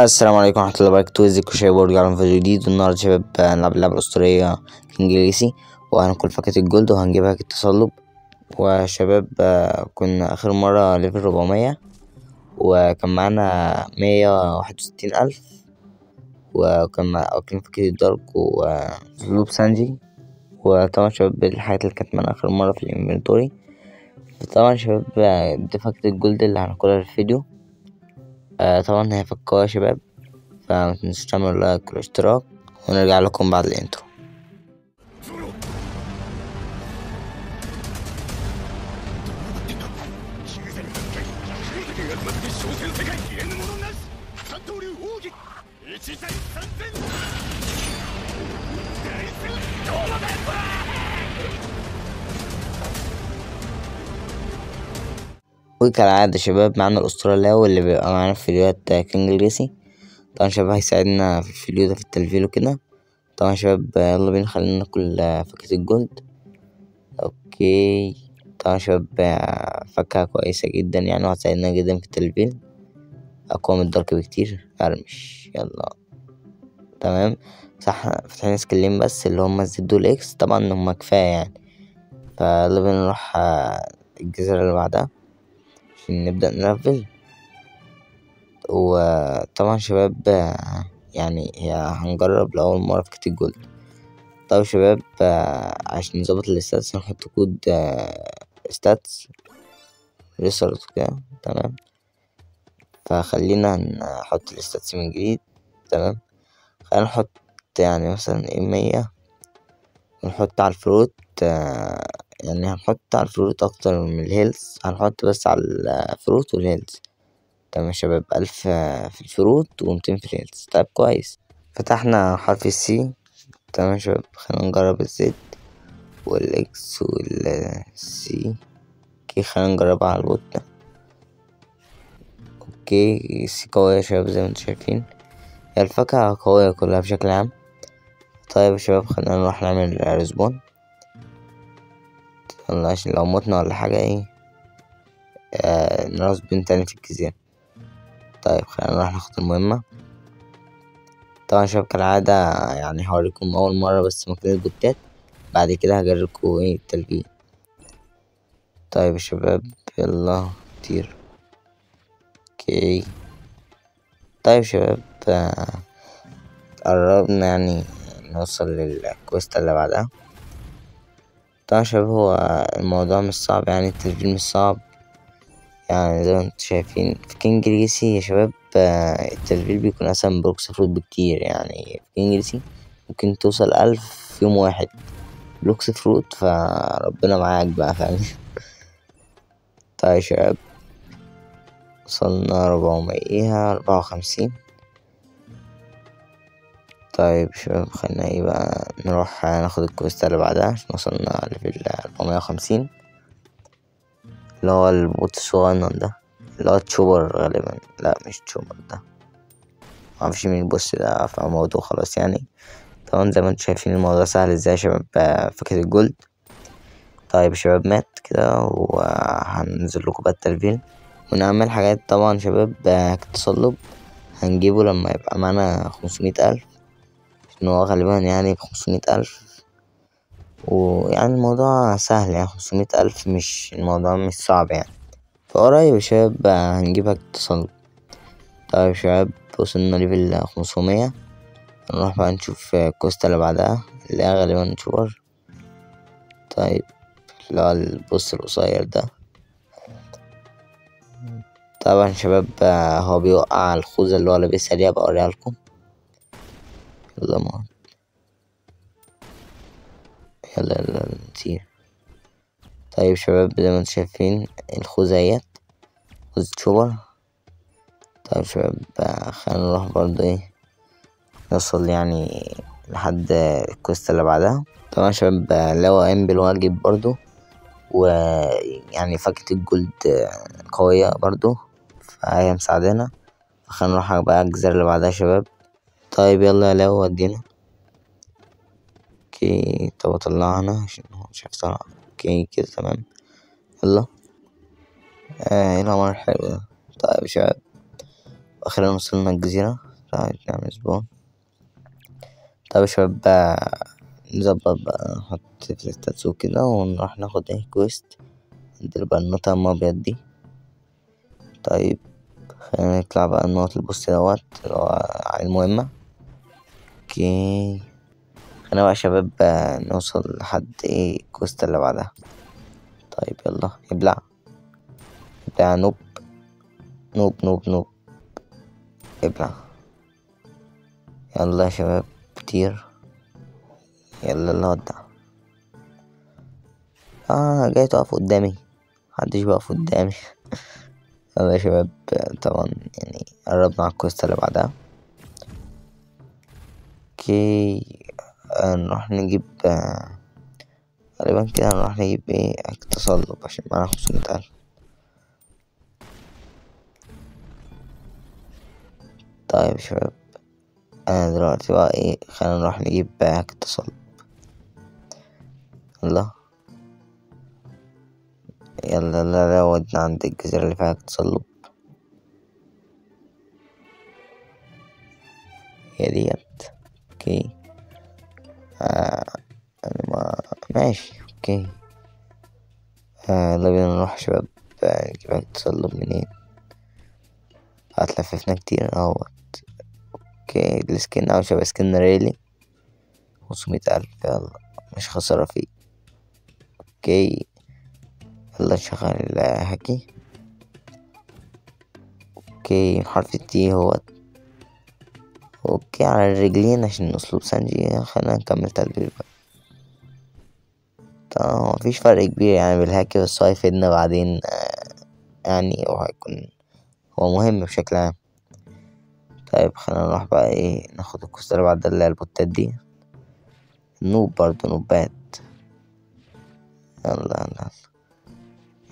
السلام عليكم ورحمة الله وبركاته. ازيكم يا شباب؟ ورجع لكم فيديو جديد. والنهاردة يا شباب هنلعب اللعبة الأسطورية انجليزي، وهناكل فاكهة الجولد وهنجيبها التصلب. وشباب كنا آخر مرة ليفل 400 وكان معانا 161,000، وكان واكلين فاكهة الدارك وزلوب سانجي. وطبعا شباب الحاجات اللي كانت معانا آخر مرة في الانفنتوري. طبعا شباب دي فاكهة الجولد اللي هناكلها في الفيديو. طبعا هي فكاهة يا شباب، فمتنسوش تعملوا لايك والاشتراك، ونرجع لكم بعد الانترو. وكالعادة يا شباب معانا الأسطورة لاو اللي بيبقى معانا في فيديوهات كينج جريسي. طبعا شباب هيساعدنا في الفيديو ده في التلفيل وكده. طبعا شباب يلا بينا خلينا ناكل فاكهة الجولد. اوكي طبعا شباب فاكهة كويسة جدا يعني، وهتساعدنا جدا في التلفيل، أقوى من الدارك بكتير. ارمش يلا. تمام صح، فاتحين سكلين بس اللي هما الزد والاكس، طبعا هما كفاية يعني. فيلا بينا نروح الجزيرة اللي بعدها عشان نبدأ نلفل. وطبعا شباب يعني هنجرب لأول مرة فاكهة الجولد. طيب شباب عشان نظبط الستاتس هنحط كود ستاتس ريسورت كده. تمام، فخلينا نحط الستاتس من جديد. تمام، خلينا نحط يعني مثلا 100، ونحط على الفروت يعني هنحط على الفروت أكتر من الهيلز، هنحط بس على الفروت والهيلز. تمام يا شباب، 1000 في الفروت و200 في الهيلز. طيب كويس، فتحنا حرف السي. تمام يا شباب، خلينا نجرب الزد والاكس والسي. اوكي خلينا نجربها على البوت ده. اوكي السي قوية يا شباب زي ما انتم شايفين، هي الفاكهة قوية كلها بشكل عام. طيب يا شباب خلينا نروح نعمل ريسبون، يلا عشان لو متنا ولا حاجة نرسبون تاني في الجزيرة. طيب خلينا نروح ناخد المهمة. طبعا يا شباب كالعادة يعني هوريكم أول مرة بس مكان البوتات، بعد كده هجربكم التلفيل. طيب يا شباب يلا كتير. اوكي طيب يا شباب قربنا يعني نوصل للكويست اللي بعدها. طبعا يا شباب هو الموضوع مش صعب يعني، التسجيل مش صعب يعني، زي ما انتم شايفين في كينج جريسي يا شباب التسجيل بيكون أسهل من بروكس فروت بكتير. يعني في كينج جريسي ممكن توصل 1000 في يوم واحد، بروكس فروت فربنا معاك بقى، فاهم. طيب يا شباب وصلنا 454. طيب شباب خلينا بقى نروح ناخد الكويست اللي بعدها عشان وصلنا ليفل 450، اللي هو البوت الصغنن ده اللي هو تشوبر غالبا. لا مش تشوبر ده، معرفش مين البوس ده، فموضوع خلاص يعني. طبعا زي ما انتم شايفين الموضوع سهل ازاي يا شباب فاكهة الجولد. طيب يا شباب مات كده، وهننزل لكم بقى التلفيل ونعمل حاجات. طبعا شباب التصلب هنجيبه لما يبقى معانا 500,000، عشان هو غالبا يعني ب500,000، ويعني الموضوع سهل يعني 500,000، مش الموضوع مش صعب يعني. فقريب يا شباب هنجيبها التصلب. طيب يا شباب وصلنا ليفل 500، نروح بقى نشوف الكوستا اللي بعدها اللي هي غالبا شوبر. طيب اللي هو البوس القصير ده. طبعا شباب هو بيوقع الخوذة اللي هو لابسها دي، هبقى اوريها لكم. يلا ما يلا نطير. طيب شباب زي ما انتم شايفين الخوذة اهيت، خوذة شوبر. طيب شباب خلينا نروح برضه نوصل يعني لحد الكوست اللي بعدها. طبعا شباب لو قايم بالواجب برضه، ويعني فاكهة الجولد قوية برضه، فهي مساعدانا. فخلينا نروح بقى الجزيرة اللي بعدها يا شباب. طيب يلا لو ودينا. اوكي طب طلعنا عشان هو مش عارف طلع. اوكي كده تمام. يلا ايه الأمر الحلو ده. طيب يا شباب أخيرا وصلنا الجزيرة. طيب نعمل سبون. طيب يا شباب بقى نظبط بقى، نحط في الستاتس كده ونروح ناخد كويست عند البنوتة الأبيض دي. طيب خلينا نطلع بقى النقط البوست دوت اللي هو المهمة. اوكي خلينا بقى يا شباب نوصل لحد الكوست اللي بعدها. طيب يلا ابلع ابلع نوب نوب نوب نوب ابلع. يلا يا شباب كتير. يلا اللي ودع. جاي تقف قدامي، محدش بيقف قدامي. يلا يا شباب طبعا يعني قربنا على الكوست اللي بعدها. اوكي نروح نجيب غالبا كده نروح نجيب تصلب عشان معانا 500,000. طيب يا شباب انا دلوقتي بقى خلينا نروح نجيب التصلب. يلا يلا لا ودنا عند الجزيرة اللي فيها تصلب. هي ديت. اوكي انا ما ماشي اوكي. يلا بينا نروح يا شباب نجيب التصلب منين. هتلففنا كتير اهوت. اوكي السكن او شباب سكن ريلي 500,000. يلا مش خسارة فيه. اوكي يلا نشغل الهاكي. اوكي حرف التي هو. اوكي على الرجلين عشان اسلوب سانجي. خلينا نكمل تدريب بقى. طبعا مفيش فرق كبير يعني بالهاكي، بس هو هيفيدنا بعدين يعني وهيكون هو مهم بشكل عام. طيب خلينا نروح بقى ناخد الكوست اللي بعد اللي هي البوتات دي. نوب برضه نوبات. يلا يلا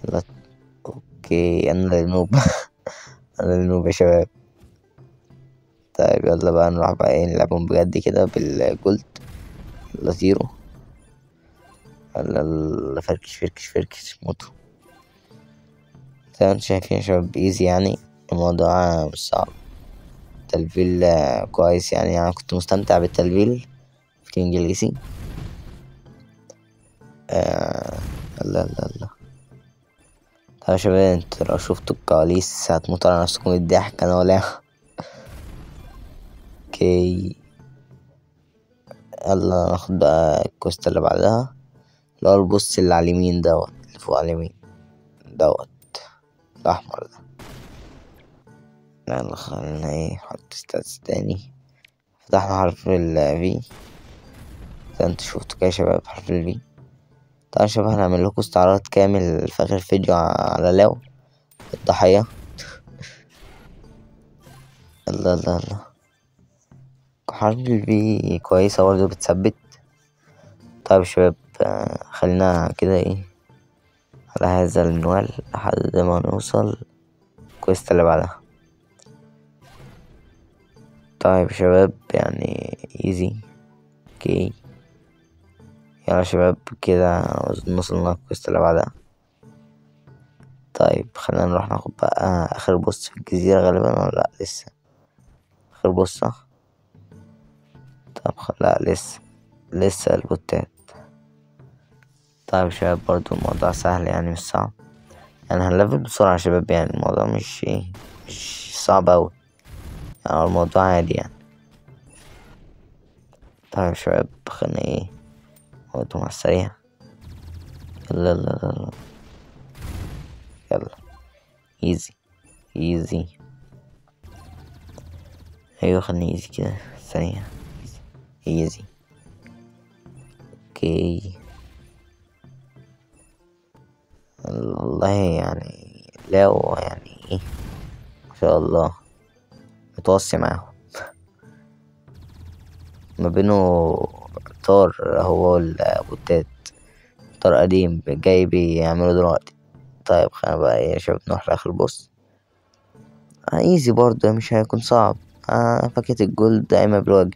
يلا. اوكي انا اللي نوب. انا اللي نوب يا شباب. طيب يلا بقى نروح بقى نلعبهم بجد كده بالجولد. يلا زيرو. يلا فركش فركش فركش موتو. زي ما انتوا شايفين يا شباب ايزي يعني الموضوع مش صعب. تلفيل كويس يعني انا كنت مستمتع بالتلفيل في كينج ليسي. يلا يلا يلا. طيب يا شباب انتوا لو شفتوا الكواليس هتموتوا على نفسكم الضحك انا ولا. اوكي يلا ناخد بقى الكوست اللي بعدها اللي هو البوست اللي على اليمين دوت اللي فوق على اليمين دوت الأحمر ده. يلا خلينا نحط ستاتس تاني. فتحنا حرف ال V زي انتوا شفتوا كده يا شباب حرف ال V. طبعا يا شباب هنعمل لكم استعراض كامل في آخر فيديو على لاو الضحية. يلا يلا يلا. حرف ال V كويسة برضه بتثبت. طيب يا شباب خلينا كده على هذا المنوال لحد ما نوصل الكويست اللي بعدها. طيب يا شباب يعني ايزي. اوكي يلا يا شباب كده وصلنا الكويست اللي بعدها. طيب خلينا نروح ناخد بقى اخر بوست في الجزيرة غالبا ولا لا لسه. اخر بوست صح. طب لا لسه البوتات. طيب يا شباب برضو الموضوع سهل يعني مش صعب يعني هنلفل بسرعة يا شباب يعني الموضوع مش صعب اوي يعني الموضوع عادي يعني. طيب يا شباب خلينا برضو مع السريع. يلا يلا يلا يلا. ايزي ايزي. ايوه خلينا ايزي كده سريع. ايزي اوكي. والله يعني لو يعني ما شاء الله متوصي معاهم. ما بينه طار هو والبوتات. طار قديم جاي بيعمله دلوقتي. طيب خلينا بقى يا شباب نروح لاخر بوس. ايزي برضه مش هيكون صعب. فاكهة الجولد دايما بالواجب.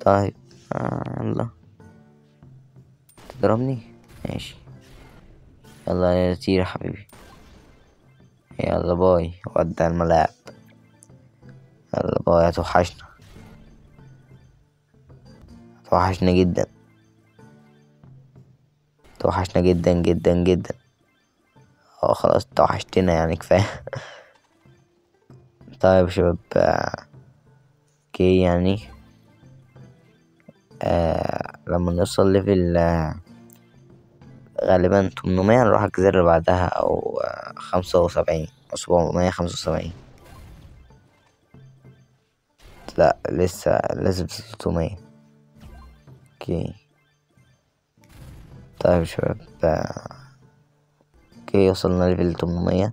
طيب يلا تضربني ماشي. يلا يا طير يا حبيبي. يلا باي ودع الملاعب. يلا باي، هتوحشنا، هتوحشنا جدا، توحشنا جدا جدا جدا. اه خلاص توحشتنا يعني كفاية. طيب يا شباب، اوكي يعني لما نوصل ليفل غالبا 800 نروح الجزيرة اللي بعدها، أو 75 أو 775. لأ لسه لازم 300. اوكي طيب يا شباب، اوكي وصلنا ليفل 800.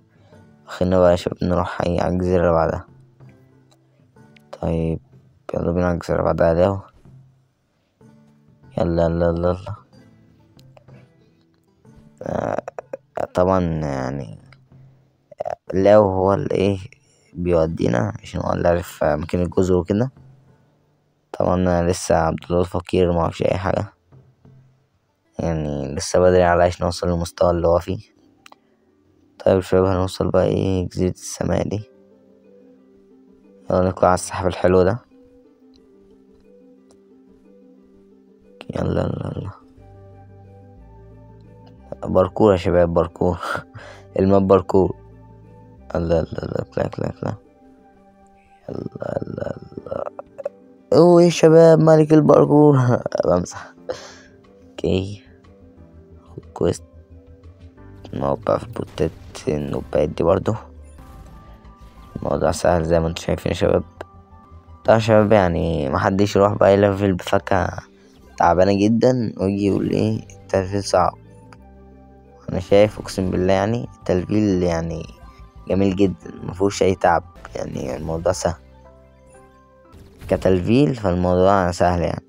خلينا بقى يا شباب نروح على الجزيرة اللي بعدها. طيب يلا بينا على الجزيرة اللي بعدها لو يلا يلا يلا يلا. طبعا يعني لو هو اللي ايه بيودينا عشان هو اللي عارف مكان الجزر وكده. طبعا انا لسه عبد الله الفقير معرفش اي حاجة، يعني لسه بدري على عشان نوصل للمستوى اللي هو فيه. طيب يا شباب هنوصل بقى ايه جزيرة السماء دي. يلا نطلع على السحاب الحلو ده. يلا يلا يلا باركور يا شباب، باركور. الماب باركور. يلا يلا يلا كلاك كلاك كلاك. يلا يلا يلا. اوه يا شباب ملك الباركور. بمسح. اوكي خد كويست. موقع في البوتات النوبات دي برضو. الموضوع سهل زي ما انتم شايفين يا شباب. طبعا يا شباب يعني محدش يروح بقى يلفل بفاكهة تعبانة جدا ويجي يقول ايه التلفيل صعب. انا شايف اقسم بالله يعني التلفيل يعني جميل جدا، مفيهوش اي تعب، يعني الموضوع سهل كتلفيل، فالموضوع سهل يعني.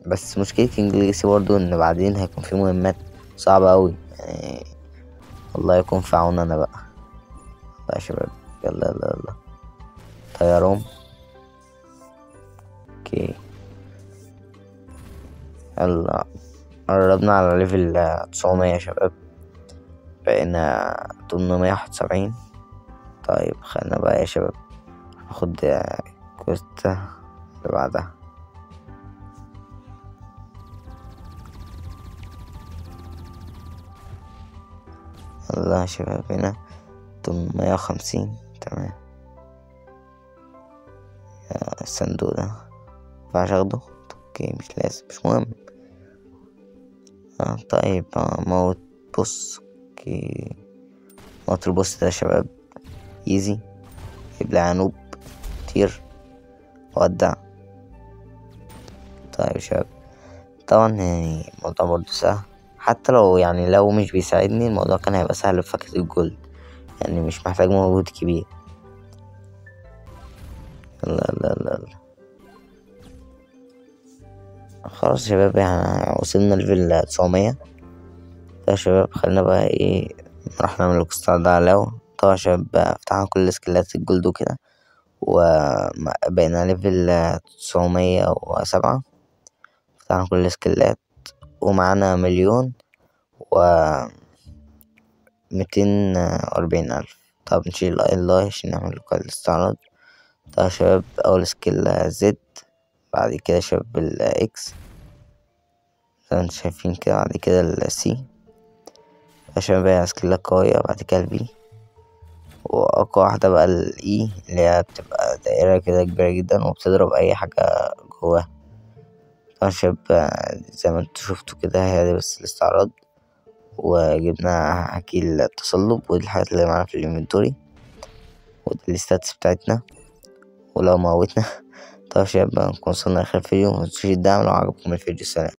بس مشكلة انجليزي برضو ان بعدين هيكون في مهمات صعبة اوي يعني. الله يكون في عوننا بقى. طيب يا شباب يلا يلا يلا طيارهم. اوكي يلا قربنا على ليفل 900 يا شباب، بقينا 871. طيب خلينا بقى يا شباب ناخد كويست اللي بعدها. يلا يا شباب هنا 850. تمام. الصندوق ده مينفعش اخده. اوكي مش لازم، مش مهم. طيب موت بص. اوكي موت البص ده يا شباب ايزي. يبلع نوب كتير ودع. طيب يا شباب طبعا يعني الموضوع برضه سهل، حتى لو يعني لو مش بيساعدني الموضوع كان هيبقى سهل في فاكهة الجولد، يعني مش محتاج مجهود كبير. يلا يلا يلا يلا. خلاص يا شباب يعني وصلنا ليفل 900. يا شباب خلينا بقى ايه نروح نعمل القصة ده على لو. طبعا يا شباب فتحنا كل سكيلات الجولد وكده، وبقينا ليفل 907. فتحنا كل السكيلات ومعانا 1,240,000. طب نشيل الله عشان نعمل له الاستعراض. طيب يا شباب أول سكيل زد، بعد كده يا شباب الإكس زي ما انتم شايفين كده، بعد كده السي. يا شباب هي سكيلات قوية، بعد كده البي، وأقوى واحدة بقى الإي اللي هي بتبقى دائرة كده كبيرة جدا وبتضرب أي حاجة جواها. طبعا يا شباب زي ما انتوا شفتوا كده هي دي بس الاستعراض، وجبنا حكي التصلب ودي الحاجات اللي معانا في الانفنتوري ودي الستاتس بتاعتنا ولو موتنا. طيب يا شباب نكون وصلنا لآخر الفيديو، متنسوش الدعم لو عجبكم الفيديو. سلام.